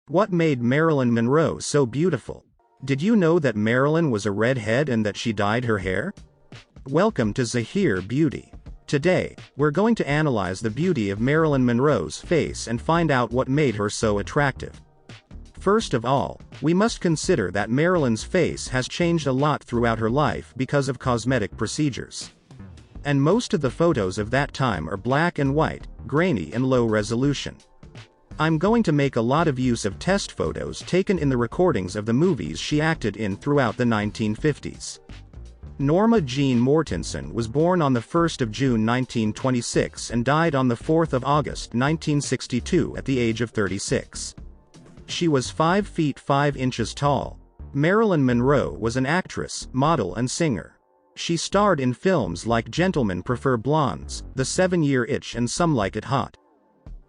What made Marilyn Monroe so beautiful? Did you know that Marilyn was a redhead and that she dyed her hair? Welcome to Zahir Beauty. Today, we're going to analyze the beauty of Marilyn Monroe's face and find out what made her so attractive. First of all, we must consider that Marilyn's face has changed a lot throughout her life because of cosmetic procedures. And most of the photos of that time are black and white, grainy and low resolution. I'm going to make a lot of use of test photos taken in the recordings of the movies she acted in throughout the 1950s. Norma Jeane Mortenson was born on the 1st of June 1926 and died on the 4th of August 1962 at the age of 36. She was 5 feet 5 inches tall. Marilyn Monroe was an actress, model and singer. She starred in films like Gentlemen Prefer Blondes, The 7-Year Itch and Some Like It Hot.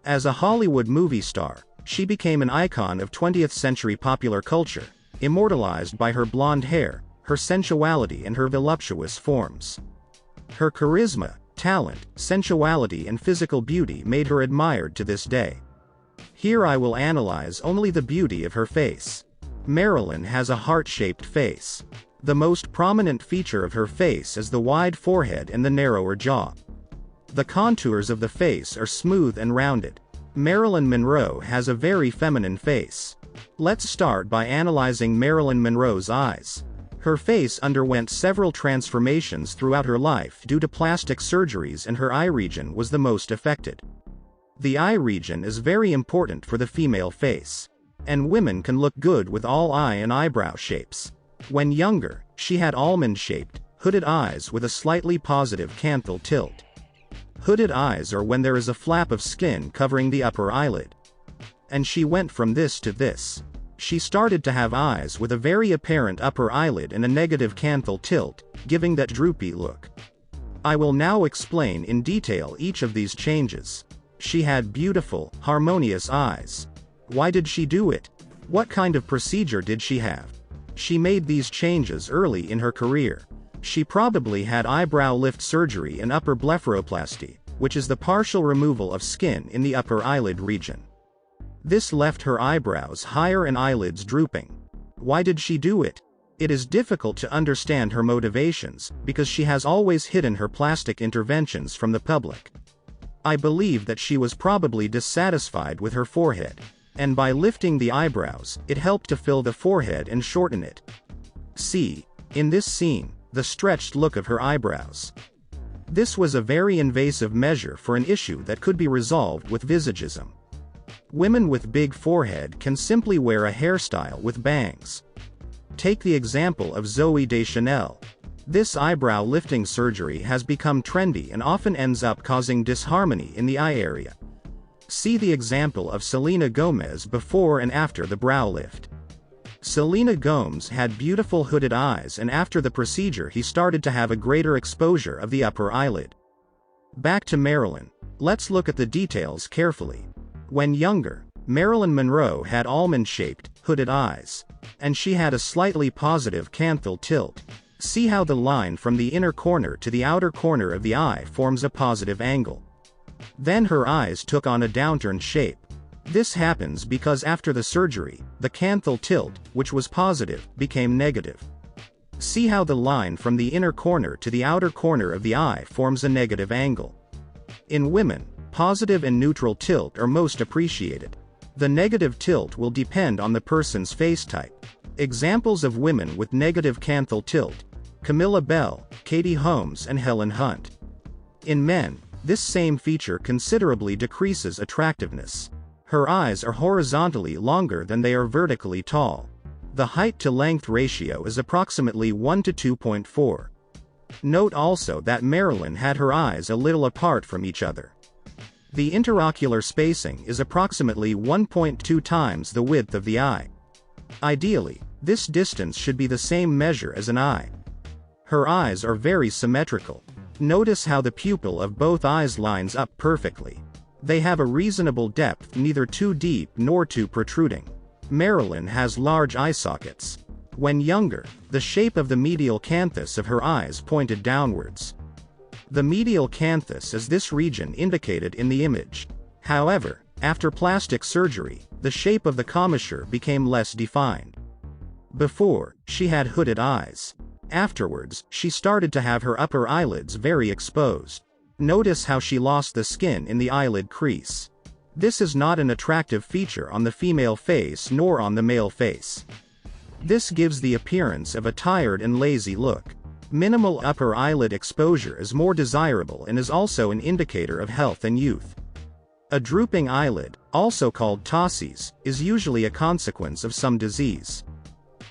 As a Hollywood movie star, she became an icon of 20th century popular culture, immortalized by her blonde hair, her sensuality and her voluptuous forms. Her charisma, talent, sensuality and physical beauty made her admired to this day. Here I will analyze only the beauty of her face. Marilyn has a heart-shaped face. The most prominent feature of her face is the wide forehead and the narrower jaw. The contours of the face are smooth and rounded. Marilyn Monroe has a very feminine face. Let's start by analyzing Marilyn Monroe's eyes. Her face underwent several transformations throughout her life due to plastic surgeries, and her eye region was the most affected. The eye region is very important for the female face. And women can look good with all eye and eyebrow shapes. When younger, she had almond-shaped, hooded eyes with a slightly positive canthal tilt. Hooded eyes are when there is a flap of skin covering the upper eyelid. And she went from this to this. She started to have eyes with a very apparent upper eyelid and a negative canthal tilt, giving that droopy look. I will now explain in detail each of these changes. She had beautiful, harmonious eyes. Why did she do it? What kind of procedure did she have? She made these changes early in her career. She probably had eyebrow lift surgery and upper blepharoplasty, which is the partial removal of skin in the upper eyelid region. This left her eyebrows higher and eyelids drooping. Why did she do it? It is difficult to understand her motivations, because she has always hidden her plastic interventions from the public. I believe that she was probably dissatisfied with her forehead. And by lifting the eyebrows, it helped to fill the forehead and shorten it. See, in this scene, the stretched look of her eyebrows. This was a very invasive measure for an issue that could be resolved with visagism. Women with big forehead can simply wear a hairstyle with bangs. Take the example of Zooey Deschanel. This eyebrow lifting surgery has become trendy and often ends up causing disharmony in the eye area. See the example of Selena Gomez before and after the brow lift. Selena Gomez had beautiful hooded eyes, and after the procedure he started to have a greater exposure of the upper eyelid. Back to Marilyn. Let's look at the details carefully. When younger, Marilyn Monroe had almond-shaped, hooded eyes. And she had a slightly positive canthal tilt. See how the line from the inner corner to the outer corner of the eye forms a positive angle. Then her eyes took on a downturn shape. This happens because after the surgery, the canthal tilt, which was positive, became negative. See how the line from the inner corner to the outer corner of the eye forms a negative angle. In women, positive and neutral tilt are most appreciated. The negative tilt will depend on the person's face type. Examples of women with negative canthal tilt: Camilla Belle, Katie Holmes and Helen Hunt. In men, this same feature considerably decreases attractiveness. Her eyes are horizontally longer than they are vertically tall. The height-to-length ratio is approximately 1 to 2.4. Note also that Marilyn had her eyes a little apart from each other. The interocular spacing is approximately 1.2 times the width of the eye. Ideally, this distance should be the same measure as an eye. Her eyes are very symmetrical. Notice how the pupil of both eyes lines up perfectly. They have a reasonable depth, neither too deep nor too protruding. Marilyn has large eye sockets. When younger, the shape of the medial canthus of her eyes pointed downwards. The medial canthus is this region indicated in the image. However, After plastic surgery, the shape of the commissure became less defined. Before, she had hooded eyes. Afterwards, she started to have her upper eyelids very exposed. Notice how she lost the skin in the eyelid crease. This is not an attractive feature on the female face nor on the male face. This gives the appearance of a tired and lazy look. Minimal upper eyelid exposure is more desirable and is also an indicator of health and youth. A drooping eyelid, also called ptosis, is usually a consequence of some disease.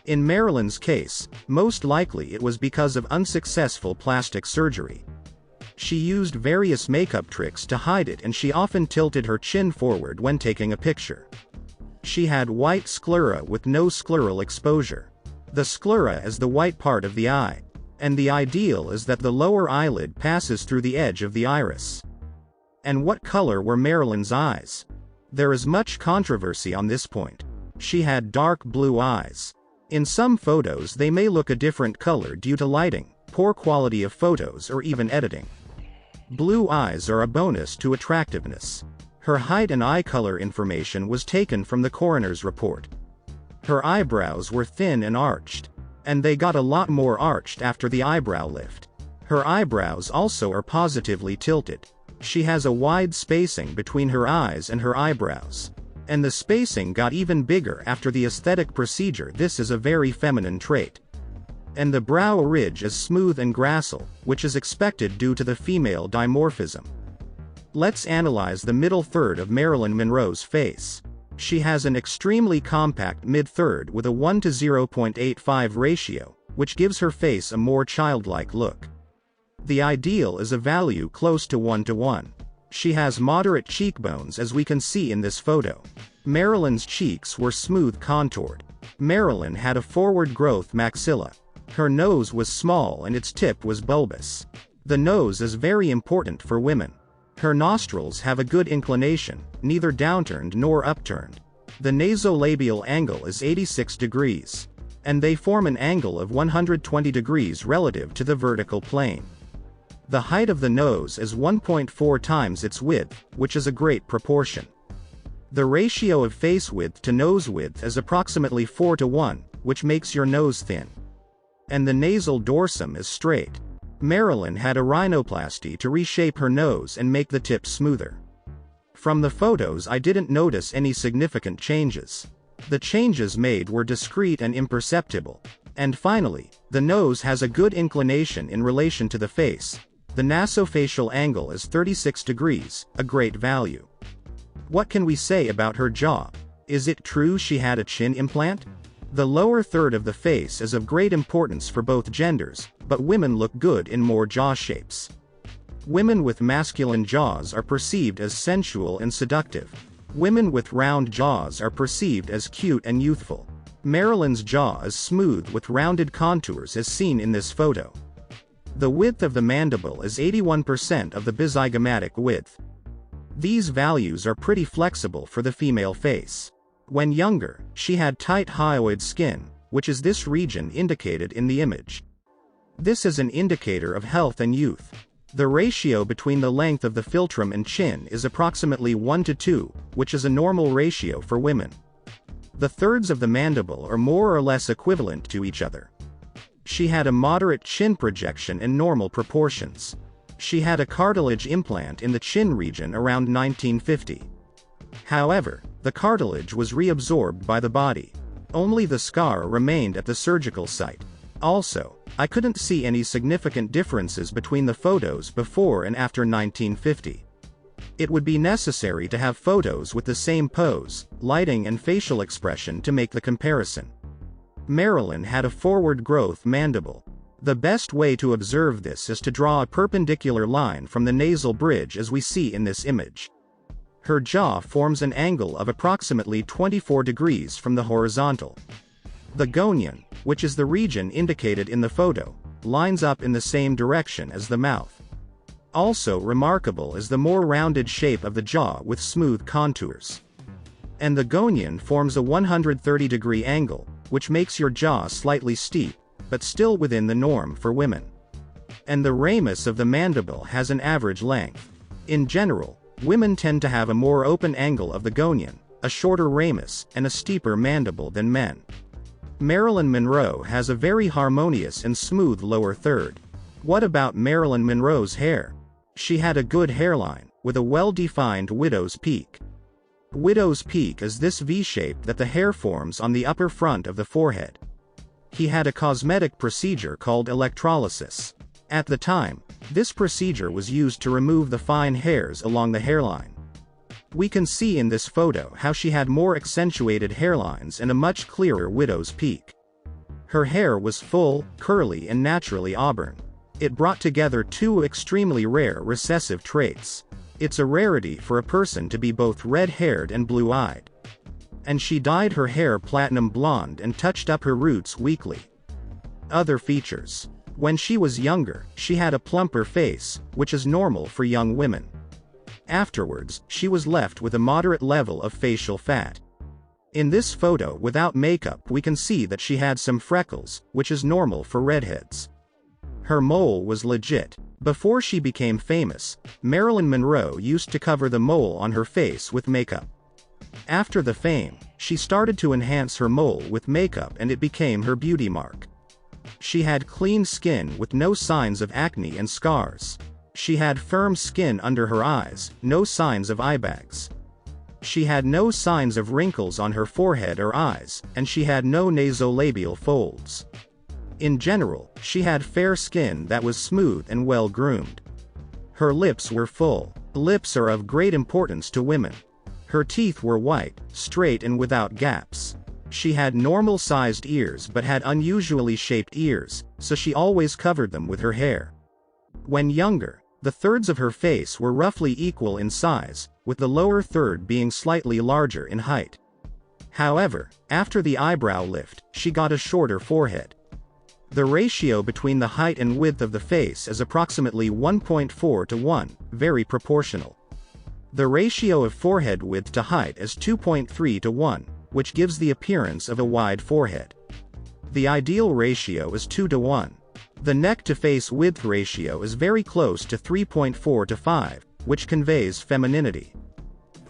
In Marilyn's case, most likely it was because of unsuccessful plastic surgery. She used various makeup tricks to hide it, and she often tilted her chin forward when taking a picture. She had white sclera with no scleral exposure. The sclera is the white part of the eye, and the ideal is that the lower eyelid passes through the edge of the iris. And what color were Marilyn's eyes? There is much controversy on this point. She had dark blue eyes. In some photos they may look a different color due to lighting, poor quality of photos, or even editing. Blue eyes are a bonus to attractiveness. Her height and eye color information was taken from the coroner's report. Her eyebrows were thin and arched, and they got a lot more arched after the eyebrow lift. Her eyebrows also are positively tilted. She has a wide spacing between her eyes and her eyebrows, and the spacing got even bigger after the aesthetic procedure. This is a very feminine trait. And the brow ridge is smooth and gracile, which is expected due to the female dimorphism. Let's analyze the middle third of Marilyn Monroe's face. She has an extremely compact mid-third with a 1 to 0.85 ratio, which gives her face a more childlike look. The ideal is a value close to 1 to 1. She has moderate cheekbones, as we can see in this photo. Marilyn's cheeks were smooth contoured. Marilyn had a forward growth maxilla. Her nose was small and its tip was bulbous. The nose is very important for women. Her nostrils have a good inclination, neither downturned nor upturned. The nasolabial angle is 86 degrees, and they form an angle of 120 degrees relative to the vertical plane. The height of the nose is 1.4 times its width, which is a great proportion. The ratio of face width to nose width is approximately 4 to 1, which makes your nose thin. And the nasal dorsum is straight. Marilyn had a rhinoplasty to reshape her nose and make the tip smoother. From the photos I didn't notice any significant changes. The changes made were discreet and imperceptible. And finally, the nose has a good inclination in relation to the face. The nasofacial angle is 36 degrees, a great value. What can we say about her jaw? Is it true she had a chin implant? The lower third of the face is of great importance for both genders, but women look good in more jaw shapes. Women with masculine jaws are perceived as sensual and seductive. Women with round jaws are perceived as cute and youthful. Marilyn's jaw is smooth with rounded contours as seen in this photo. The width of the mandible is 81% of the bizygomatic width. These values are pretty flexible for the female face. When younger, she had tight hyoid skin, which is this region indicated in the image. This is an indicator of health and youth. The ratio between the length of the philtrum and chin is approximately 1 to 2, which is a normal ratio for women. The thirds of the mandible are more or less equivalent to each other. She had a moderate chin projection and normal proportions. She had a cartilage implant in the chin region around 1950. However, the cartilage was reabsorbed by the body. Only the scar remained at the surgical site. Also, I couldn't see any significant differences between the photos before and after 1950. It would be necessary to have photos with the same pose, lighting and facial expression to make the comparison. Marilyn had a forward growth mandible. The best way to observe this is to draw a perpendicular line from the nasal bridge as we see in this image. Her jaw forms an angle of approximately 24 degrees from the horizontal. The gonion, which is the region indicated in the photo, lines up in the same direction as the mouth. Also remarkable is the more rounded shape of the jaw with smooth contours. And the gonion forms a 130-degree angle, which makes your jaw slightly steep, but still within the norm for women. And the ramus of the mandible has an average length. In general, Women tend to have a more open angle of the gonion, a shorter ramus, and a steeper mandible than men. Marilyn Monroe has a very harmonious and smooth lower third. What about Marilyn Monroe's hair? She had a good hairline, with a well-defined widow's peak. Widow's peak is this V-shape that the hair forms on the upper front of the forehead. He had a cosmetic procedure called electrolysis. At the time, this procedure was used to remove the fine hairs along the hairline. We can see in this photo how she had more accentuated hairlines and a much clearer widow's peak. Her hair was full, curly and naturally auburn. It brought together two extremely rare recessive traits. It's a rarity for a person to be both red-haired and blue-eyed. And she dyed her hair platinum blonde and touched up her roots weekly. Other features. When she was younger, she had a plumper face, which is normal for young women. Afterwards, she was left with a moderate level of facial fat. In this photo without makeup we can see that she had some freckles, which is normal for redheads. Her mole was legit. Before she became famous, Marilyn Monroe used to cover the mole on her face with makeup. After the fame, she started to enhance her mole with makeup and it became her beauty mark. She had clean skin with no signs of acne and scars. She had firm skin under her eyes, no signs of eye bags. She had no signs of wrinkles on her forehead or eyes, and she had no nasolabial folds. In general, she had fair skin that was smooth and well groomed. Her lips were full. Lips are of great importance to women. Her teeth were white, straight and without gaps. She had normal-sized ears but had unusually shaped ears, so she always covered them with her hair. When younger, the thirds of her face were roughly equal in size, with the lower third being slightly larger in height. However, after the eyebrow lift, she got a shorter forehead. The ratio between the height and width of the face is approximately 1.4 to 1, very proportional. The ratio of forehead width to height is 2.3 to 1, which gives the appearance of a wide forehead. The ideal ratio is 2 to 1. The neck-to-face width ratio is very close to 3.4 to 5, which conveys femininity.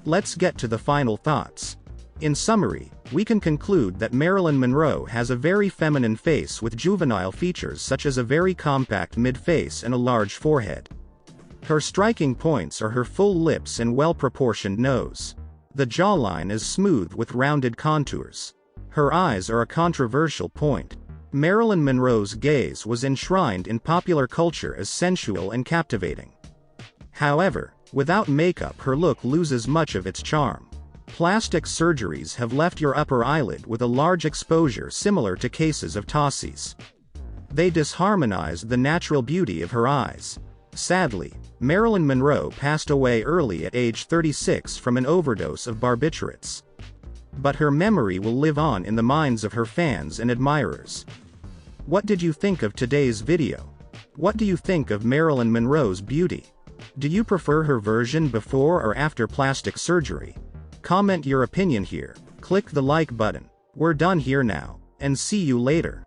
Let's get to the final thoughts. In summary, we can conclude that Marilyn Monroe has a very feminine face with juvenile features such as a very compact mid-face and a large forehead. Her striking points are her full lips and well-proportioned nose. The jawline is smooth with rounded contours. Her eyes are a controversial point. Marilyn Monroe's gaze was enshrined in popular culture as sensual and captivating. However, without makeup her look loses much of its charm. Plastic surgeries have left your upper eyelid with a large exposure similar to cases of ptosis. They disharmonized the natural beauty of her eyes. Sadly, Marilyn Monroe passed away early at age 36 from an overdose of barbiturates. But her memory will live on in the minds of her fans and admirers. What did you think of today's video? What do you think of Marilyn Monroe's beauty? Do you prefer her version before or after plastic surgery? Comment your opinion here, click the like button. We're done here now, and see you later.